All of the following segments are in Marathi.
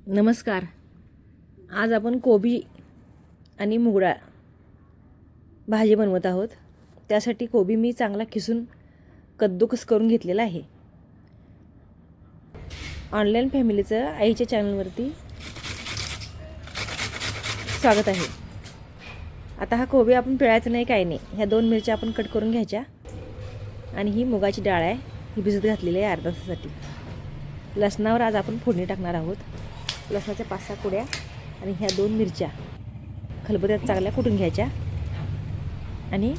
नमस्कार. आज आपण कोबी आणि मुगडाळ भाजी बनवत आहोत. त्यासाठी कोबी मी चांगला किसून कद्दूकस करून घेतलेला आहे. ऑनलाईन फॅमिलीचं आईच्या चॅनलवरती स्वागत आहे. आता हा कोबी आपण पिळायचा नाही, काही नाही. ह्या 2 मिरच्या आपण कट करून घ्यायच्या आणि ही मुगाची डाळ आहे, ही भिजत घातलेली आहे अर्धा तासासाठी. लसणावर आज आपण फोडणी टाकणार आहोत. लसणाच्या 5-6 कुड्या आणि ह्या 2 मिरच्या खलबत्त्यात चांगल्या कुटून घ्यायच्या आणि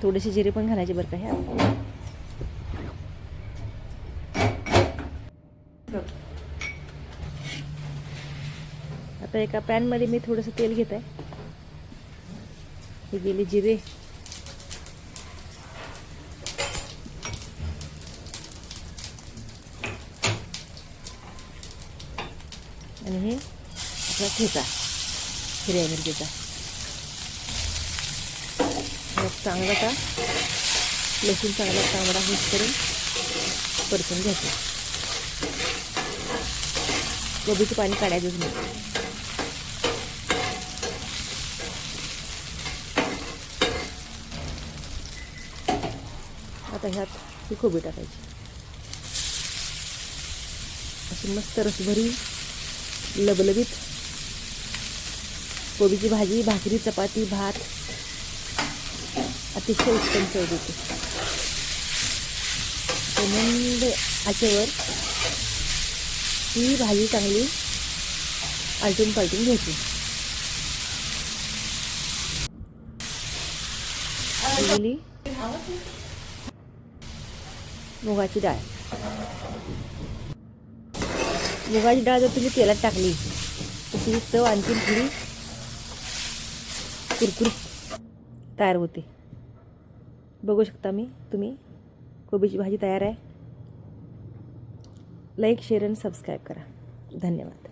थोडेसे जिरे पण घालायचे बरं का. ह्या आता एका पॅनमध्ये मी थोडंसं तेल घेत आहे. हे गेले जिरे, आणि हे आपला ठेचा हिरव्या मिरचीचा. चांगला का लसूण चांगला तांबडा होईपर्यंत परतून घ्यायचं. कोबीचं पाणी काढायचंच नाही. आता ह्यात ही कोबी टाकायची. अशी मस्त रसभरी लबलबीत कोबीची भाजी भाकरी, चपाती, भात अतिशय उत्तम चव देते. मंद आचेवर ही भाजी चांगली आलटून पालटून घ्यायची. दिलेली मुगाची डाळ. मुगाची डाळ जर तुम्ही तेलात टाकली तर ती चव आणखी थोडी कुरकुरीत तयार होते. बघू शकता तुम्ही कोबीची भाजी तयार आहे. लाईक, शेअर आणि सबस्क्राईब करा. धन्यवाद.